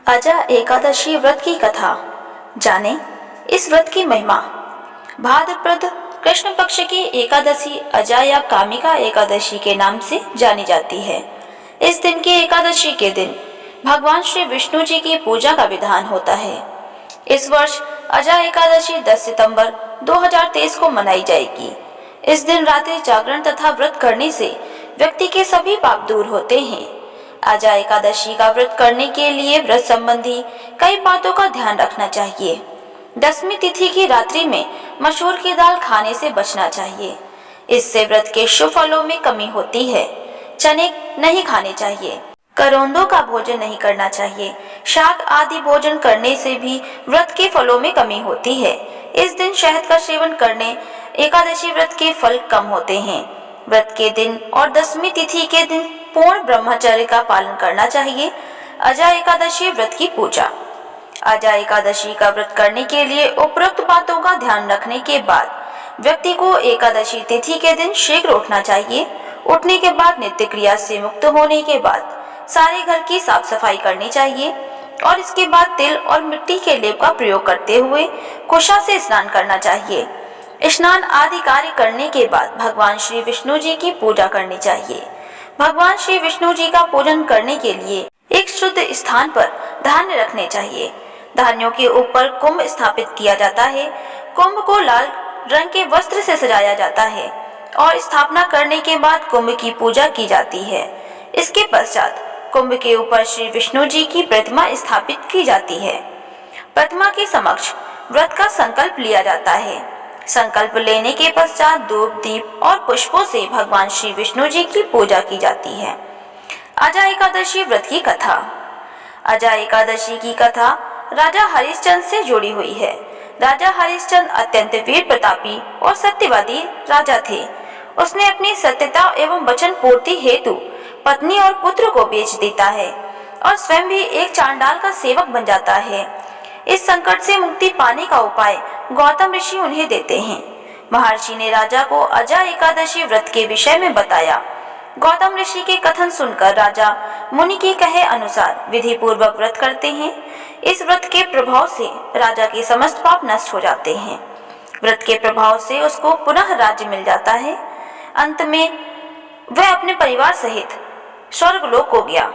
अजा एकादशी व्रत की कथा जाने इस व्रत की महिमा। भाद्रपद कृष्ण पक्ष की एकादशी अजा या कामिका एकादशी के नाम से जानी जाती है। इस दिन की एकादशी के दिन भगवान श्री विष्णु जी की पूजा का विधान होता है। इस वर्ष अजा एकादशी 10 सितंबर 2023 को मनाई जाएगी। इस दिन रात्रि जागरण तथा व्रत करने से व्यक्ति के सभी पाप दूर होते हैं। अजा एकादशी का व्रत करने के लिए व्रत संबंधी कई बातों का ध्यान रखना चाहिए। 10वीं तिथि की रात्रि में मसूर की दाल खाने से बचना चाहिए। इससे व्रत के शुभ फलों में कमी होती है। चने नहीं खाने चाहिए। करौंदों का भोजन नहीं करना चाहिए। शाक आदि भोजन करने से भी व्रत के फलों में कमी होती है। इस दिन शहद का सेवन करने एकादशी व्रत के फल कम होते हैं। व्रत के दिन और 10वीं तिथि के दिन पूर्ण ब्रह्मचर्य का पालन करना चाहिए। अजा एकादशी व्रत की पूजा। अजा एकादशी का व्रत करने के लिए उपरोक्त बातों का ध्यान रखने के बाद व्यक्ति को एकादशी तिथि के दिन शीघ्र उठना चाहिए। उठने के बाद नित्य क्रिया से मुक्त होने के बाद सारे घर की साफ सफाई करनी चाहिए और इसके बाद तिल और मिट्टी के लेप का प्रयोग करते हुए कुशा से स्नान करना चाहिए। स्नान आदि कार्य करने के बाद भगवान श्री विष्णु जी की पूजा करनी चाहिए। भगवान श्री विष्णु जी का पूजन करने के लिए एक शुद्ध स्थान पर धान्य रखने चाहिए। धान्यों के ऊपर कुंभ स्थापित किया जाता है। कुंभ को लाल रंग के वस्त्र से सजाया जाता है और स्थापना करने के बाद कुंभ की पूजा की जाती है। इसके पश्चात कुंभ के ऊपर श्री विष्णु जी की प्रतिमा स्थापित की जाती है। प्रतिमा के समक्ष व्रत का संकल्प लिया जाता है। संकल्प लेने के पश्चात धूप दीप और पुष्पों से भगवान श्री विष्णु जी की पूजा की जाती है। अजा एकादशी व्रत की कथा। अजा एकादशी की कथा राजा हरिश्चंद्र से जुड़ी हुई है। राजा हरिश्चंद्र अत्यंत वीर प्रतापी और सत्यवादी राजा थे। उसने अपनी सत्यता एवं वचन पूर्ति हेतु पत्नी और पुत्र को बेच देता है और स्वयं भी एक चांडाल का सेवक बन जाता है। इस संकट से मुक्ति पाने का उपाय गौतम ऋषि उन्हें देते हैं। महर्षि ने राजा को अजा एकादशी व्रत के विषय में बताया। गौतम ऋषि के कथन सुनकर राजा मुनि के कहे अनुसार विधि पूर्वक व्रत करते हैं। इस व्रत के प्रभाव से राजा के समस्त पाप नष्ट हो जाते हैं। व्रत के प्रभाव से उसको पुनः राज्य मिल जाता है। अंत में वह अपने परिवार सहित स्वर्गलोक को गया।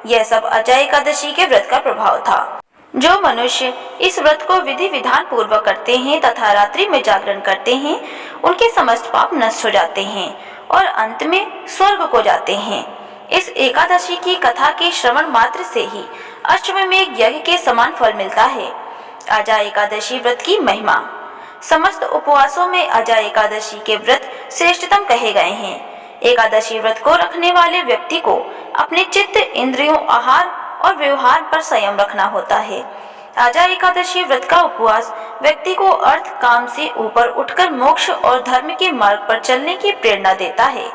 यह सब अजा एकादशी के व्रत का प्रभाव था। जो मनुष्य इस व्रत को विधि विधान पूर्वक करते हैं तथा रात्रि में जागरण करते हैं, उनके समस्त पाप नष्ट हो जाते हैं और अंत में स्वर्ग को जाते हैं। इस एकादशी की कथा के श्रवण मात्र से ही अश्वमेध यज्ञ के समान फल मिलता है। अजा एकादशी व्रत की महिमा। समस्त उपवासों में अजा एकादशी के व्रत श्रेष्ठतम कहे गए हैं। एकादशी व्रत को रखने वाले व्यक्ति को अपने चित्त, इंद्रियों, आहार और व्यवहार पर संयम रखना होता है। अजा एकादशी व्रत का उपवास व्यक्ति को अर्थ काम से ऊपर उठकर मोक्ष और धर्म के मार्ग पर चलने की प्रेरणा देता है।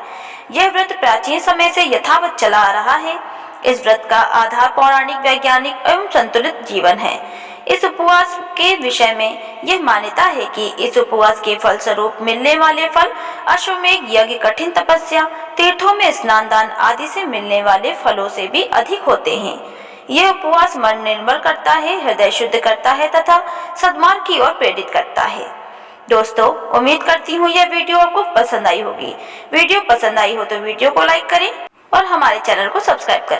यह व्रत प्राचीन समय से यथावत चला आ रहा है। इस व्रत का आधार पौराणिक, वैज्ञानिक एवं संतुलित जीवन है। इस उपवास के विषय में यह मान्यता है कि इस उपवास के फल स्वरूप मिलने वाले फल अश्वमेध यज्ञ, कठिन तपस्या, तीर्थों में स्नान दान आदि से मिलने वाले फलों से भी अधिक होते हैं। यह उपवास मन निर्मल करता है, हृदय शुद्ध करता है तथा सद्मार्ग की ओर प्रेरित करता है। दोस्तों, उम्मीद करती हूँ यह वीडियो आपको पसंद आई होगी। वीडियो पसंद आई हो तो वीडियो को लाइक करें और हमारे चैनल को सब्सक्राइब करें।